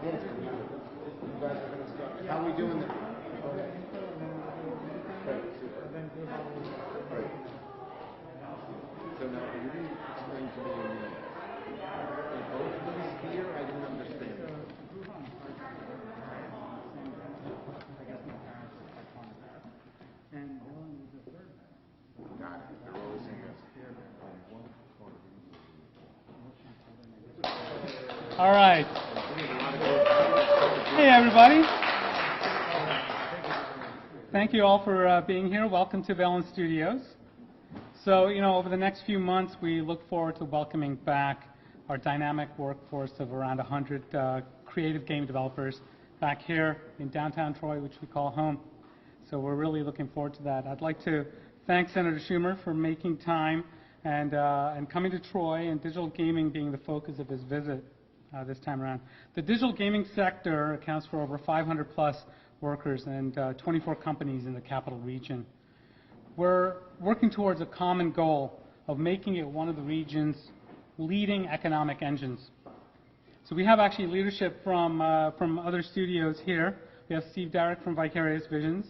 How are we doing there? So now, you didn't explain to me in both of these here, I didn't understand. Got it. They're always in this. All right. Hey, everybody. Thank you all for being here. Welcome to Velen Studios. So, over the next few months, we look forward to welcoming back our dynamic workforce of around 100 creative game developers back here in downtown Troy, which we call home. So we're really looking forward to that. I'd like to thank Senator Schumer for making time and coming to Troy, and digital gaming being the focus of his visit this time around. The digital gaming sector accounts for over 500 plus workers and 24 companies in the capital region. We're working towards a common goal of making it one of the region's leading economic engines. So we have actually leadership from other studios here. We have Steve Derrick from Vicarious Visions,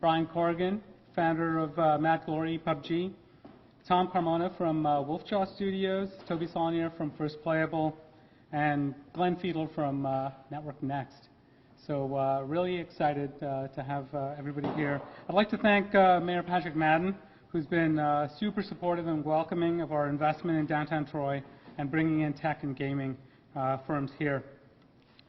Brian Corrigan, founder of Mad Glory PUBG, Tom Carmona from Wolfjaw Studios, Toby Saulnier from First Playable, and Glenn Fiedel from Network Next. So really excited to have everybody here. I'd like to thank Mayor Patrick Madden, who's been super supportive and welcoming of our investment in downtown Troy and bringing in tech and gaming firms here.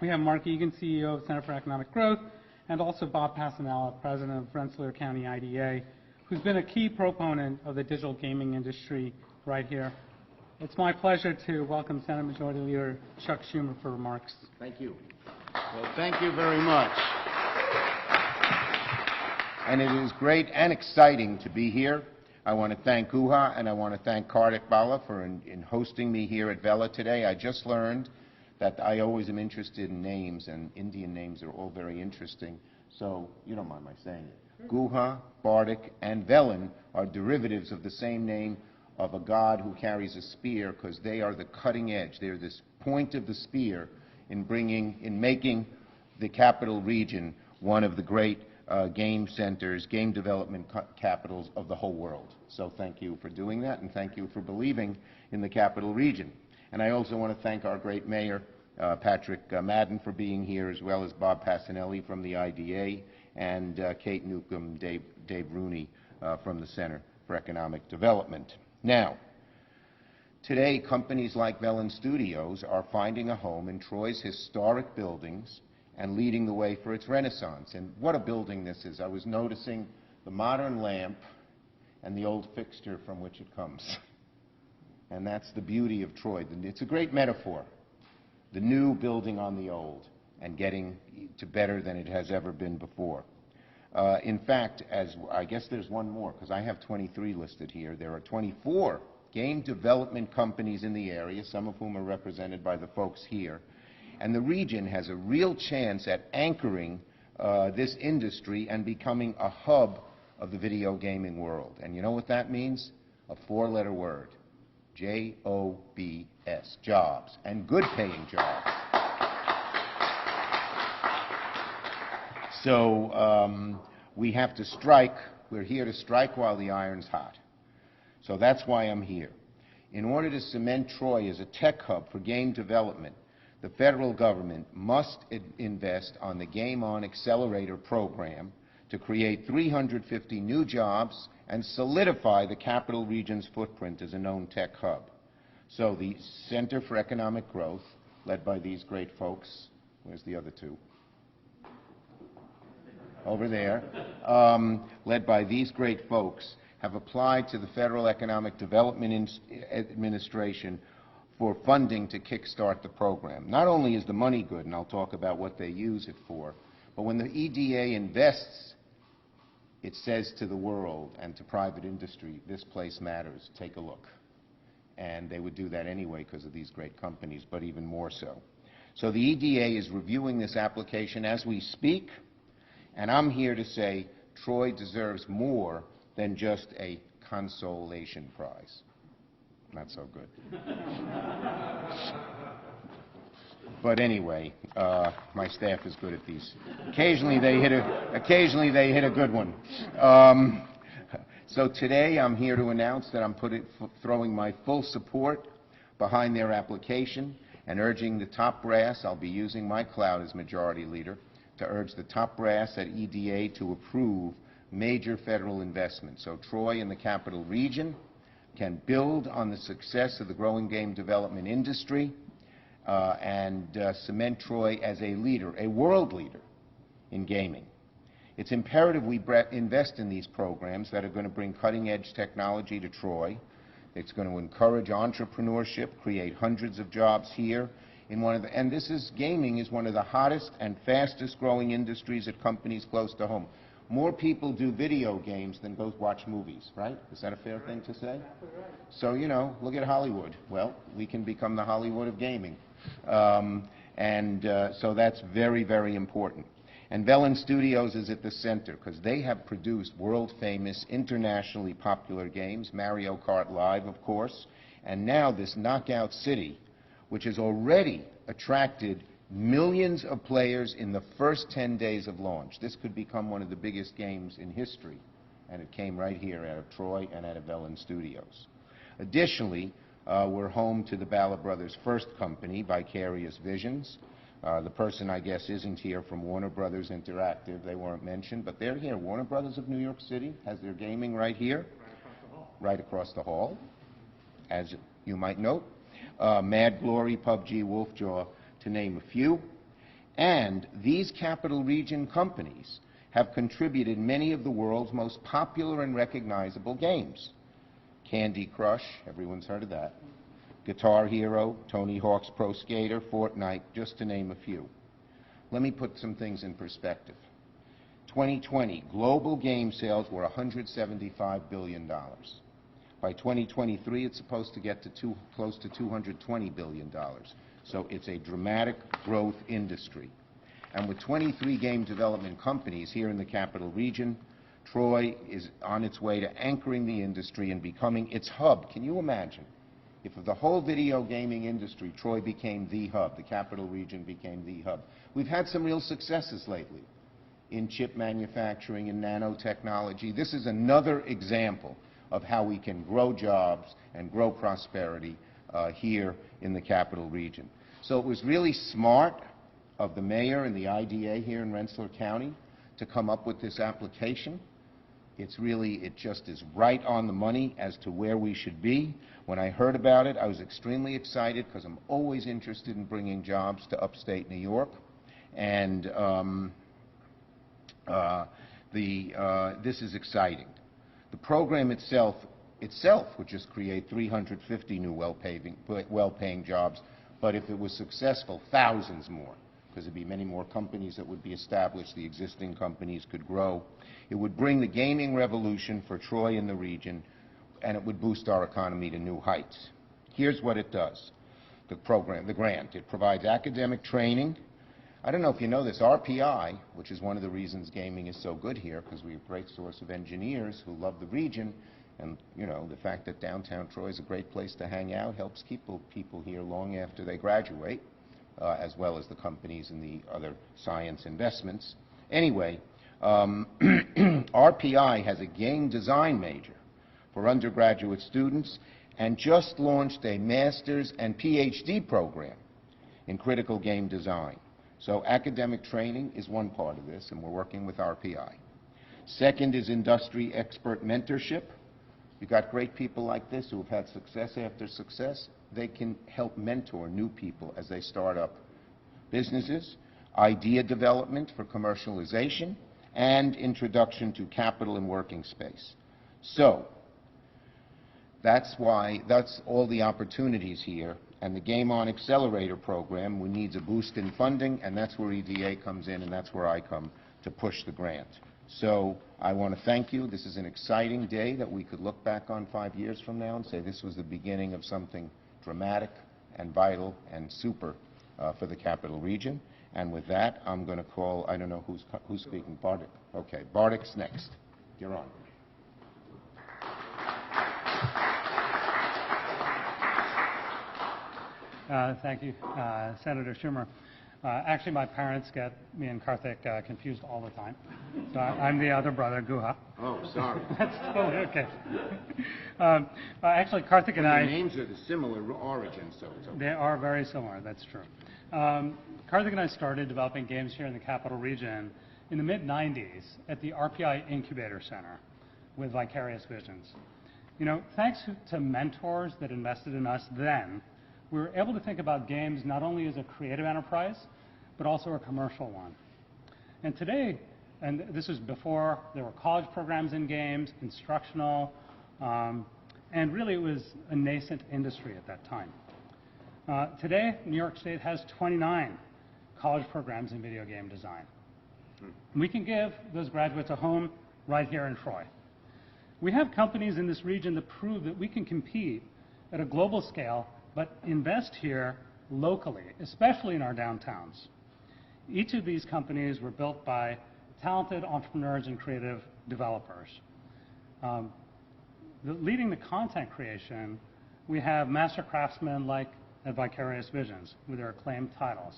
We have Mark Egan, CEO of Center for Economic Growth, and also Bob Passanella, president of Rensselaer County IDA, who's been a key proponent of the digital gaming industry right here. It's my pleasure to welcome Senate Majority Leader Chuck Schumer for remarks. Thank you. Well, thank you very much. And it is great and exciting to be here. I want to thank Guha and I want to thank Kartik Bala for in hosting me here at Vela today. I just learned that I always am interested in names, and Indian names are all very interesting. So you don't mind my saying it. Guha, Bardik, and Velen are derivatives of the same name of a god who carries a spear, because they are the cutting edge. They're this point of the spear in making the capital region one of the great game centers, game development capitals of the whole world. So thank you for doing that, and thank you for believing in the capital region. And I also want to thank our great mayor, Patrick Madden, for being here, as well as Bob Passanelli from the IDA, and Kate Newcomb, Dave Rooney from the Center for Economic Development. Now, today, companies like Velen Studios are finding a home in Troy's historic buildings and leading the way for its renaissance. And what a building this is. I was noticing the modern lamp and the old fixture from which it comes. And that's the beauty of Troy. It's a great metaphor. The new building on the old and getting to better than it has ever been before. In fact, I guess there's one more, because I have 23 listed here. There are 24 game development companies in the area, some of whom are represented by the folks here. And the region has a real chance at anchoring this industry and becoming a hub of the video gaming world. And you know what that means? A four-letter word. J-O-B-S, jobs, and good-paying jobs. So we have to strike. We're here to strike while the iron's hot. So that's why I'm here. In order to cement Troy as a tech hub for game development, the federal government must invest on the Game On Accelerator program to create 350 new jobs and solidify the capital region's footprint as a known tech hub. So the Center for Economic Growth, led by these great folks, where's the other two? Over there, led by these great folks, have applied to the Federal Economic Development Administration for funding to kickstart the program. Not only is the money good, and I'll talk about what they use it for, but when the EDA invests, it says to the world and to private industry, this place matters, take a look. And they would do that anyway because of these great companies, but even more so. So the EDA is reviewing this application as we speak, and I'm here to say Troy deserves more than just a consolation prize. Not so good. But anyway, my staff is good at these. Occasionally they hit a good one. So today I'm here to announce that I'm throwing my full support behind their application and urging the top brass, I'll be using my clout as majority leader, to urge the top brass at EDA to approve major federal investments. So Troy and the Capital Region can build on the success of the growing game development industry and cement Troy as a leader, a world leader in gaming. It's imperative we invest in these programs that are going to bring cutting-edge technology to Troy. It's going to encourage entrepreneurship, create hundreds of jobs here in and gaming is one of the hottest and fastest growing industries at companies close to home. More people do video games than go watch movies, right? Is that a fair thing to say? So, you know, look at Hollywood. Well, we can become the Hollywood of gaming. So that's very, very important. And Velen Studios is at the center because they have produced world-famous, internationally popular games, Mario Kart Live, of course, and now this Knockout City, which has already attracted millions of players in the first 10 days of launch. This could become one of the biggest games in history, and it came right here out of Troy and out of Velen Studios. Additionally, we're home to the Bala Brothers' first company, Vicarious Visions. The person, I guess, isn't here from Warner Brothers Interactive. They weren't mentioned, but they're here. Warner Brothers of New York City has their gaming right here, right across the hall, as you might note. Mad Glory, PUBG, Wolfjaw, to name a few. And these Capital Region companies have contributed many of the world's most popular and recognizable games. Candy Crush, everyone's heard of that. Guitar Hero, Tony Hawk's Pro Skater, Fortnite, just to name a few. Let me put some things in perspective. 2020, global game sales were $175 billion. By 2023, it's supposed to get to close to $220 billion. So it's a dramatic growth industry. And with 23 game development companies here in the Capital Region, Troy is on its way to anchoring the industry and becoming its hub. Can you imagine? If of the whole video gaming industry, Troy became the hub, the Capital Region became the hub. We've had some real successes lately in chip manufacturing and nanotechnology. This is another example of how we can grow jobs and grow prosperity here in the Capital Region. So it was really smart of the mayor and the IDA here in Rensselaer County to come up with this application. It just is right on the money as to where we should be. When I heard about it, I was extremely excited because I'm always interested in bringing jobs to upstate New York. And this is exciting. The program itself would just create 350 new well-paying jobs, but if it was successful, thousands more, because there'd be many more companies that would be established, the existing companies could grow. It would bring the gaming revolution for Troy and the region, and it would boost our economy to new heights. Here's what it does, the program, the grant. It provides academic training. I don't know if you know this, RPI, which is one of the reasons gaming is so good here, because we're a great source of engineers who love the region, and you know, the fact that downtown Troy is a great place to hang out helps keep people here long after they graduate, as well as the companies and the other science investments. Anyway, RPI has a game design major for undergraduate students and just launched a master's and PhD program in critical game design. So academic training is one part of this, and we're working with RPI. Second is industry expert mentorship. You've got great people like this who have had success after success. They can help mentor new people as they start up businesses, idea development for commercialization, and introduction to capital and working space. So that's all the opportunities here. And the Game On Accelerator program, we needs a boost in funding, and that's where EDA comes in, and that's where I come to push the grant. So I want to thank you. This is an exciting day that we could look back on 5 years from now and say this was the beginning of something dramatic and vital and super for the Capital Region. And with that, I'm going to call, I don't know who's speaking, Bartek. Okay, Bartek's next. You're on. Thank you, Senator Schumer. Actually, my parents get me and Karthik confused all the time. So I'm the other brother, Guha. Oh, sorry. That's totally okay. Actually, Karthik and Your I... names are the similar origin, so it's okay. They are very similar, that's true. Karthik and I started developing games here in the Capital Region in the mid-90s at the RPI Incubator Center with Vicarious Visions. You know, thanks to mentors that invested in us then, we were able to think about games not only as a creative enterprise, but also a commercial one. And today, and this was before there were college programs in games, instructional, and really it was a nascent industry at that time. Today, New York State has 29 college programs in video game design. We can give those graduates a home right here in Troy. We have companies in this region that prove that we can compete at a global scale, but invest here locally, especially in our downtowns. Each of these companies were built by talented entrepreneurs and creative developers. Leading the content creation, we have master craftsmen like at Vicarious Visions with their acclaimed titles.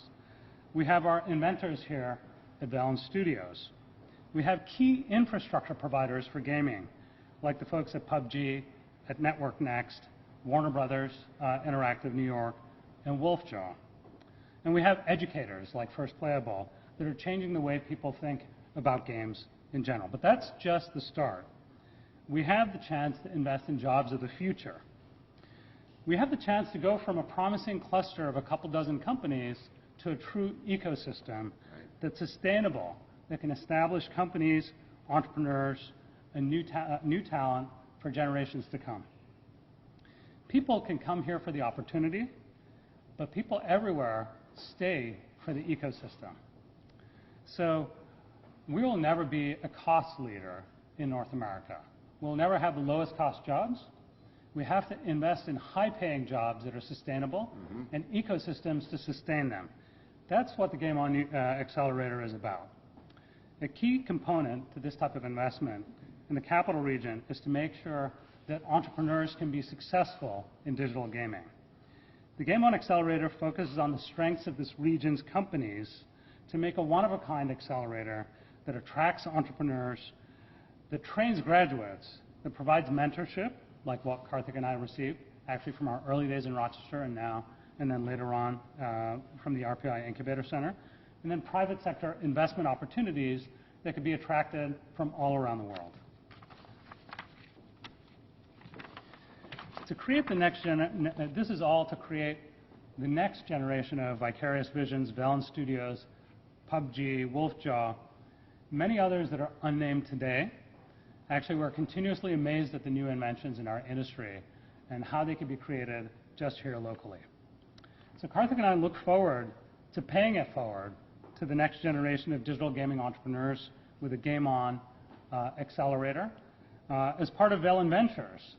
We have our inventors here at Valens Studios. We have key infrastructure providers for gaming, like the folks at PUBG, at Network Next, Warner Brothers, Interactive New York, and Wolfjaw. And we have educators like First Playable that are changing the way people think about games in general. But that's just the start. We have the chance to invest in jobs of the future. We have the chance to go from a promising cluster of a couple dozen companies to a true ecosystem that's sustainable, that can establish companies, entrepreneurs, and new talent for generations to come. People can come here for the opportunity, but people everywhere stay for the ecosystem. So we will never be a cost leader in North America. We'll never have the lowest cost jobs. We have to invest in high-paying jobs that are sustainable and ecosystems to sustain them. That's what the Game On Accelerator is about. A key component to this type of investment in the Capital Region is to make sure that entrepreneurs can be successful in digital gaming. The Game On Accelerator focuses on the strengths of this region's companies to make a one-of-a-kind accelerator that attracts entrepreneurs, that trains graduates, that provides mentorship, like what Karthik and I received, actually from our early days in Rochester and then later on from the RPI Incubator Center, and then private sector investment opportunities that could be attracted from all around the world. To create the next this is all to create the next generation of Vicarious Visions, Valens Studios, PUBG, Wolfjaw, many others that are unnamed today. Actually, we're continuously amazed at the new inventions in our industry and how they can be created just here locally. So Karthik and I look forward to paying it forward to the next generation of digital gaming entrepreneurs with a Game On Accelerator as part of Velen Ventures,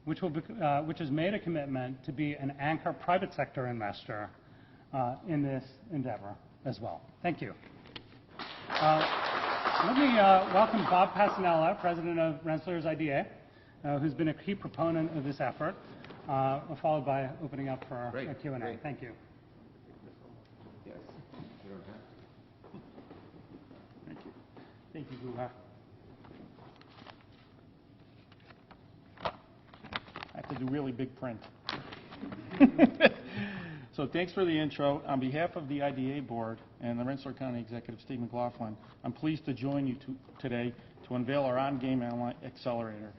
which has made a commitment to be an anchor private sector investor in this endeavor as well. Thank you. Let me welcome Bob Passanella, president of Rensselaer's IDA, who's been a key proponent of this effort, followed by opening up for a Q&A. Great. Thank you. Yes. You don't have to. Thank you. Thank you, Guha. I have to do really big print. So thanks for the intro. On behalf of the IDA board and the Rensselaer County Executive Steve McLaughlin, I'm pleased to join you today to unveil our On-Game Accelerator.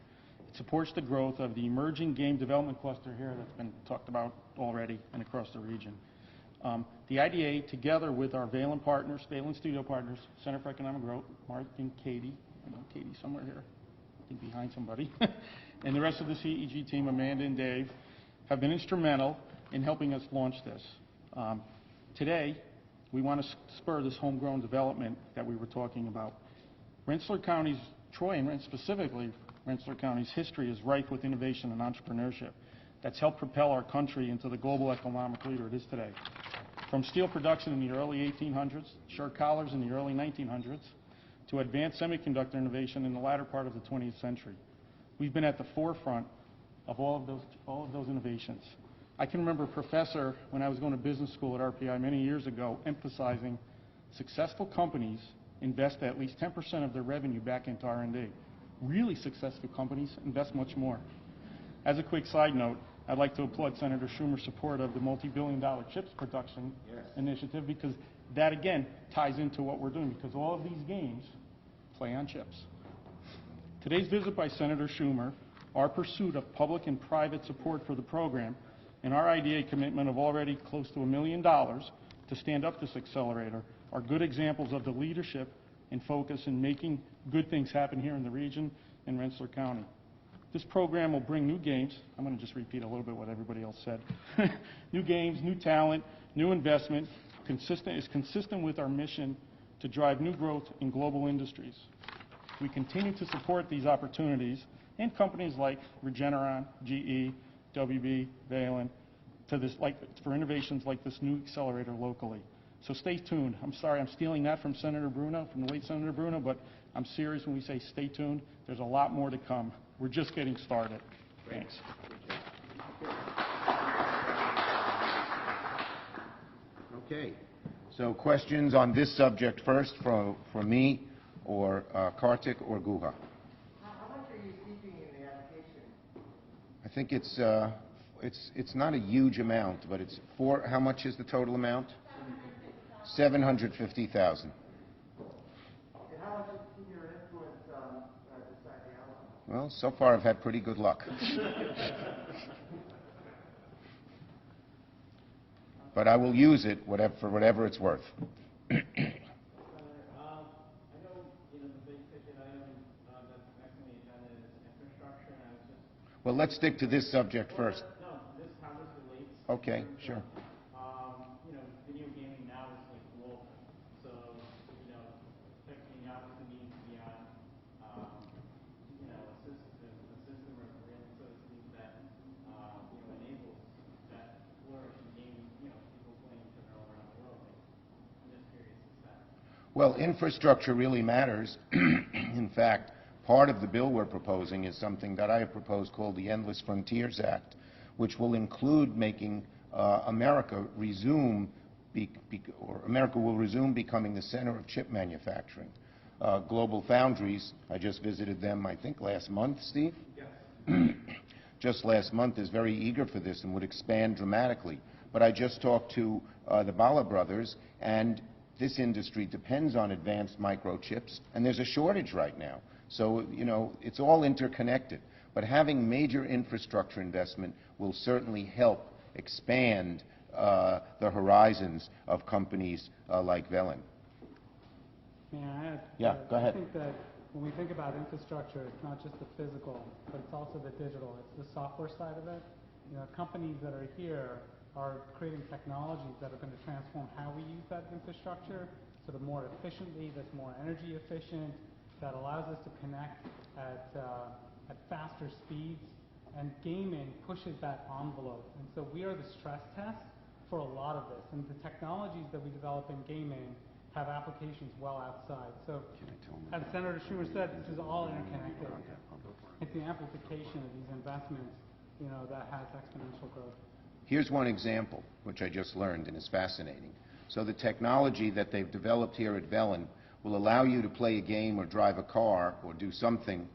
It supports the growth of the emerging game development cluster here that's been talked about already and across the region. The IDA, together with our Valen partners, Valen Studio partners, Center for Economic Growth, Mark and Katie, I know Katie somewhere here, I think behind somebody, and the rest of the CEG team, Amanda and Dave, have been instrumental in helping us launch this. Today, we want to spur this homegrown development that we were talking about. Rensselaer County's, Troy and specifically Rensselaer County's history is rife with innovation and entrepreneurship that's helped propel our country into the global economic leader it is today. From steel production in the early 1800s, shirt collars in the early 1900s, to advanced semiconductor innovation in the latter part of the 20th century. We've been at the forefront of all of those innovations. I can remember a professor, when I was going to business school at RPI many years ago, emphasizing successful companies invest at least 10% of their revenue back into R&D. Really successful companies invest much more. As a quick side note, I'd like to applaud Senator Schumer's support of the multi-billion-dollar chips production initiative, because that, again, ties into what we're doing, because all of these games play on chips. Today's visit by Senator Schumer, our pursuit of public and private support for the program, and our IDA commitment of already close to $1 million to stand up this accelerator are good examples of the leadership and focus in making good things happen here in the region and Rensselaer County. This program will bring new games. I'm going to just repeat a little bit what everybody else said. New games, new talent, new investment, is consistent with our mission to drive new growth in global industries. We continue to support these opportunities and companies like Regeneron, GE, WB, Valen, for innovations like this new accelerator locally. So stay tuned. I'm sorry, I'm stealing that from Senator Bruno, from the late Senator Bruno, but I'm serious when we say stay tuned. There's a lot more to come. We're just getting started. Thanks. Okay. So questions on this subject first from me, or Kartik, or Guha? How much are you seeking in the application? I think it's not a huge amount, but it's how much is the total amount? $750,000. And how much is your influence decide the outcome? Well, so far I've had pretty good luck. But I will use it for whatever it's worth. I know, the big ticket item that's next on the agenda is infrastructure, and I was just... Well, let's stick to this subject first. No, how this relates. Okay, sure. Video gaming now is like global, so, technically now doesn't need to be on, a system or a rail, so to speak, that, enables that flourish in gaming, people playing each other all around the world. I'm just curious as that. Well, infrastructure really matters. In fact, part of the bill we're proposing is something that I have proposed called the Endless Frontiers Act, which will include making America will resume becoming the center of chip manufacturing. Global Foundries, I just visited them, I think, last month, Steve? Yes. Just last month, is very eager for this and would expand dramatically. But I just talked to the Bala brothers, and this industry depends on advanced microchips, and there's a shortage right now. So, it's all interconnected. But having major infrastructure investment will certainly help expand the horizons of companies like Velen. May I add? Yeah, go ahead. I think that when we think about infrastructure, it's not just the physical, but it's also the digital. It's the software side of it. Companies that are here are creating technologies that are going to transform how we use that infrastructure sort of more efficiently, that's more energy efficient, that allows us to connect at faster speeds, and gaming pushes that envelope. And so we are the stress test for a lot of this, and the technologies that we develop in gaming have applications well outside. So, as Senator Schumer said, this is all interconnected. It's the amplification of these investments, that has exponential growth. Here's one example, which I just learned and is fascinating. So the technology that they've developed here at Velen will allow you to play a game or drive a car or do something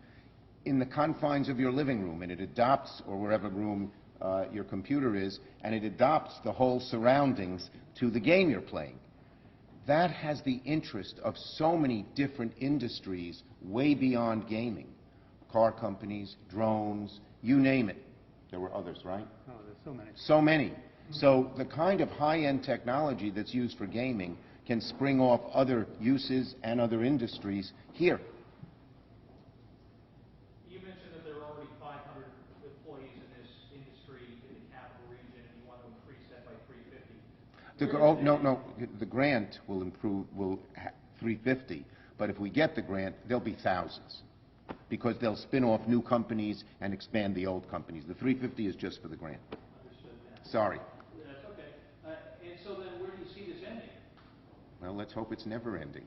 in the confines of your living room, and it adopts, or wherever room your computer is, and it adopts the whole surroundings to the game you're playing. That has the interest of so many different industries way beyond gaming. Car companies, drones, you name it. There were others, right? Oh, there's so many. So many. So the kind of high-end technology that's used for gaming can spring off other uses and other industries here. You mentioned that there are already 500 employees in this industry in the capital region, and you want to increase that by 350. No. The grant will improve, 350. But if we get the grant, there'll be thousands, because they'll spin off new companies and expand the old companies. The 350 is just for the grant. Understood that. Sorry. That's okay. And so then where do you see this ending? Well, let's hope it's never ending.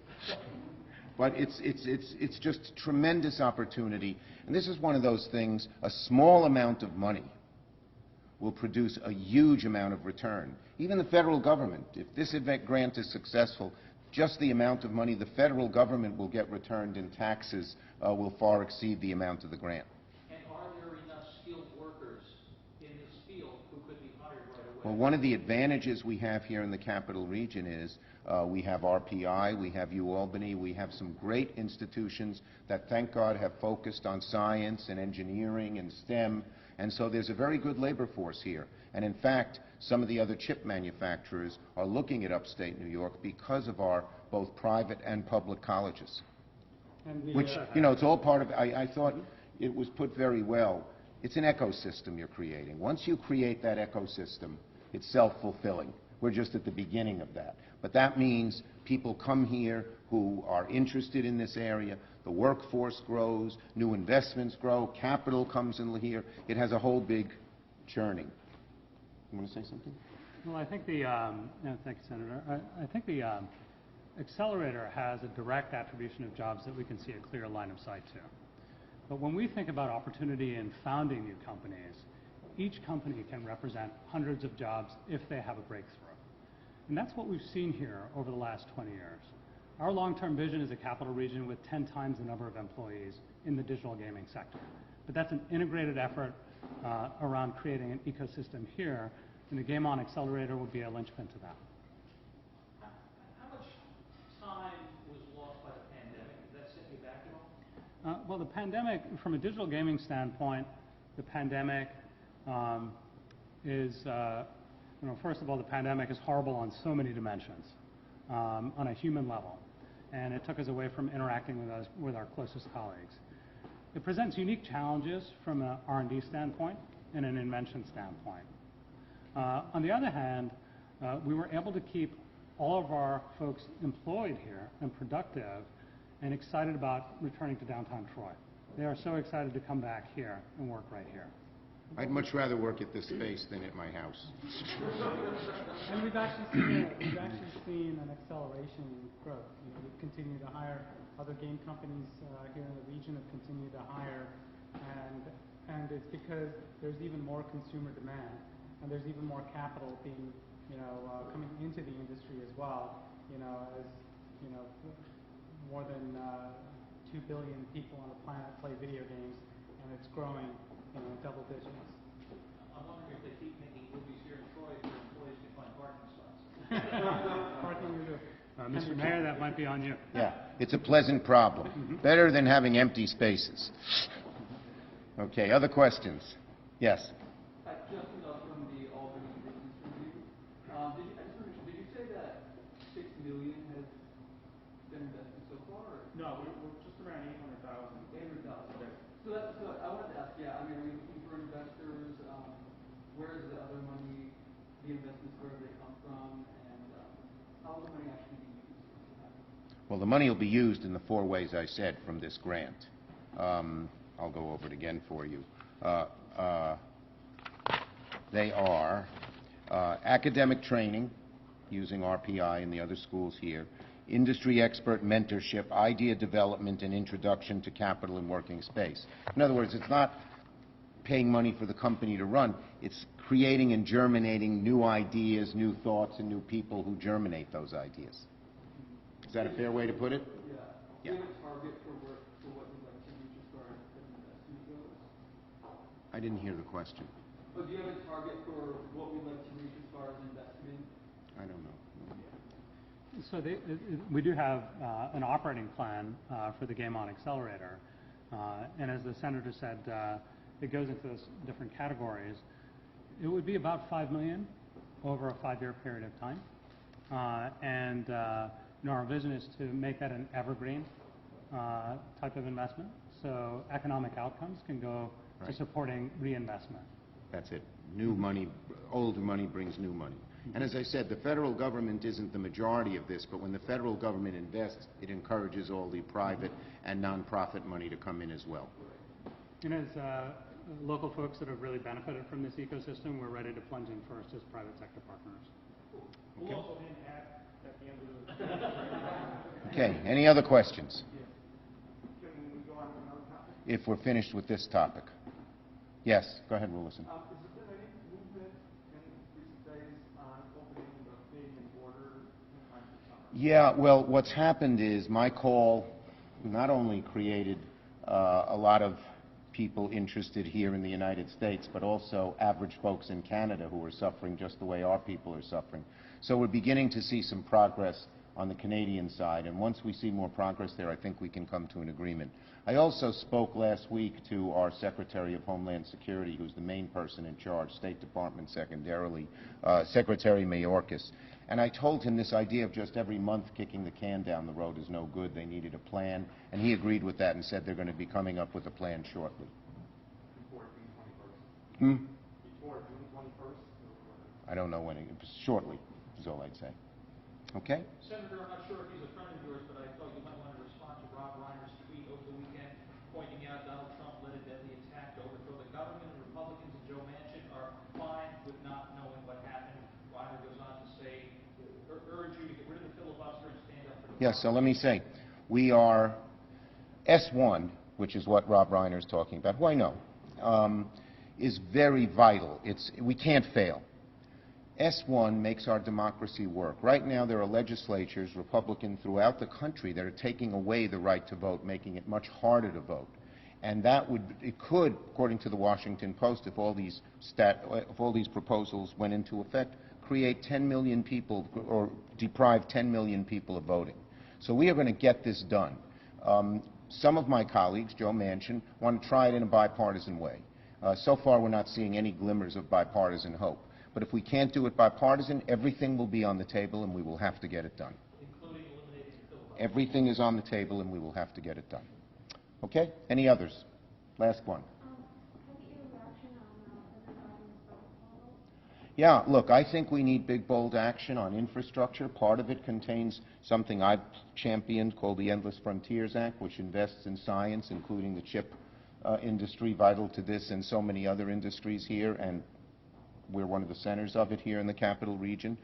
But it's just tremendous opportunity. And this is one of those things, a small amount of money will produce a huge amount of return. Even the federal government, if this event grant is successful, just the amount of money the federal government will get returned in taxes will far exceed the amount of the grant. And are there enough skilled workers in this field who could be hired right away? Well, one of the advantages we have here in the capital region is we have RPI, we have Albany, we have some great institutions that, thank God, have focused on science and engineering and STEM, and so there's a very good labor force here. And in fact, some of the other chip manufacturers are looking at upstate New York because of our both private and public colleges. And the, Which, you know, it's all part of, I thought it was put very well. It's an ecosystem you're creating. Once you create that ecosystem, it's self-fulfilling. We're just at the beginning of that. But that means people come here who are interested in this area, the workforce grows, new investments grow, capital comes in here. It has a whole big churning. You want to say something? Well, I think the, thank you, Senator. I think the accelerator has a direct attribution of jobs that we can see a clear line of sight to. But when we think about opportunity in founding new companies, each company can represent hundreds of jobs if they have a breakthrough. And that's what we've seen here over the last 20 years. Our long-term vision is a capital region with 10 times the number of employees in the digital gaming sector. But that's an integrated effort around creating an ecosystem here, and the Game On Accelerator will be a linchpin to that. How much time was lost by the pandemic? Did that set you back at all? Well, the pandemic, from a digital gaming standpoint, the pandemic is, first of all, the pandemic is horrible on so many dimensions, on a human level, and it took us away from interacting with our closest colleagues. It presents unique challenges from an R&D standpoint and an invention standpoint. On the other hand, we were able to keep all of our folks employed here and productive and excited about returning to downtown Troy. They are so excited to come back here and work right here. I'd much rather work at this space than at my house. And we've actually seen an acceleration in growth. We've continued to hire. Other game companies here in the region have continued to hire, and it's because there's even more consumer demand, and there's even more capital being, coming into the industry as well. As more than 2 billion people on the planet play video games, and it's growing double digits. I'm wondering if they keep making movies here in Troy, if their employees can find parking spots. Mr. Mayor, that might be on you. Yeah, it's a pleasant problem. Better than having empty spaces. Okay, other questions? Yes. Justin from the Albany Business Review. Did you say that $6 million has been invested so far? No, we're just around 800,000. 800,000. Okay. So I wanted to ask, are we looking for investors? Where is the other money, the investments, where do they come from? And how will the money actually be used? Well, the money will be used in the 4 ways I said from this grant. I'll go over it again for you. They are academic training, using RPI and the other schools here, industry expert mentorship, idea development, and introduction to capital and working space. In other words, it's not paying money for the company to run, it's creating and germinating new ideas, new thoughts, and new people who germinate those ideas. Is that a fair way to put it? Yeah. Yeah. Do you have a target for what you'd like to reach as far as investment goes? I didn't hear the question. Oh, do you have a target for what we'd like to reach as far as investment? I don't know. So we do have an operating plan for the Game On Accelerator, and as the Senator said, it goes into those different categories. It would be about $5 million over a 5-year period of time, and our vision is to make that an evergreen type of investment, so economic outcomes can go to supporting reinvestment. That's it. New money, old money brings new money. And as I said, the federal government isn't the majority of this, but when the federal government invests, it encourages all the private and nonprofit money to come in as well. And as local folks that have really benefited from this ecosystem, we're ready to plunge in first as private sector partners. We'll also hand hat at the end of the... Okay, any other questions? Can we go on to another topic? If we're finished with this topic. Yes, go ahead, we'll listen. Has there been any movement Yeah, well, what's happened is my call not only created a lot of people interested here in the United States, but also average folks in Canada who are suffering just the way our people are suffering. So we're beginning to see some progress on the Canadian side, and once we see more progress there, I think we can come to an agreement. I also spoke last week to our Secretary of Homeland Security, who's the main person in charge, State Department secondarily, Secretary Mayorkas, and I told him this idea of just every month kicking the can down the road is no good. They needed a plan, and he agreed with that and said they're going to be coming up with a plan shortly. Before June 21st? Hmm? Before June 21st? I don't know when, shortly is all I'd say. Okay? Senator, I'm not sure if he's a friend of yours, but I thought you might want to respond to Rob Reiner's tweet over the weekend pointing out Donald Trump led a deadly attack to overthrow the government, and Republicans and Joe Manchin are fine with not knowing what happened. Reiner goes on to say, urge you to get rid of the filibuster and stand up for the Yes, so let me say, we are S1, which is what Rob Reiner is talking about, who I know, is very vital. We can't fail. S1 makes our democracy work. Right now there are legislatures, Republican throughout the country, that are taking away the right to vote, making it much harder to vote. And it could, according to the Washington Post, if all these proposals went into effect, create 10 million people, or deprive 10 million people of voting. So we are going to get this done. Some of my colleagues, Joe Manchin, want to try it in a bipartisan way. So far we're not seeing any glimmers of bipartisan hope. But if we can't do it bipartisan, everything will be on the table and we will have to get it done. including eliminating the filibuster. Everything is on the table and we will have to get it done. Okay? Any others? Last one. Can we get your reaction on President Biden's budget proposal? Yeah, look, I think we need big, bold action on infrastructure. Part of it contains something I've championed called the Endless Frontiers Act, which invests in science, including the chip industry, vital to this and so many other industries here, and we're one of the centers of it here in the capital region.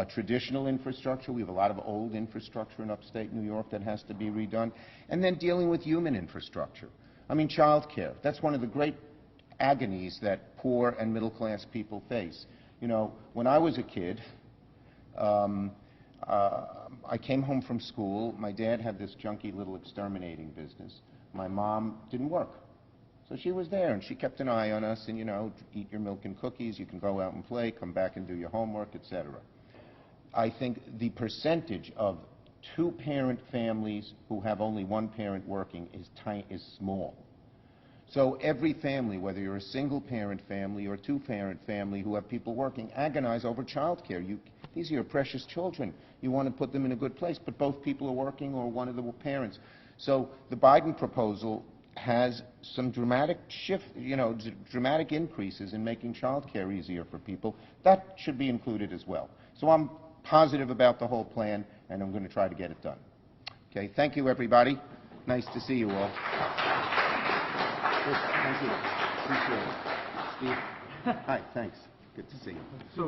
Traditional infrastructure, we have a lot of old infrastructure in upstate New York that has to be redone. And then dealing with human infrastructure. I mean, child care. That's one of the great agonies that poor and middle-class people face. You know, when I was a kid, I came home from school. My dad had this junky little exterminating business. My mom didn't work. So she was there, and she kept an eye on us, and, you know, eat your milk and cookies, you can go out and play, come back and do your homework, etc. I think the percentage of two-parent families who have only one parent working is small. So every family, whether you're a single-parent family or a two-parent family who have people working, agonize over child care. These are your precious children. You want to put them in a good place, but both people are working or one of the parents. So the Biden proposal has some dramatic dramatic increases in making child care easier for people. That should be included as well. So I'm positive about the whole plan, and I'm going to try to get it done. Okay, thank you, everybody. Nice to see you all. Thank you. Appreciate it. Steve. Hi, thanks. Good to see you.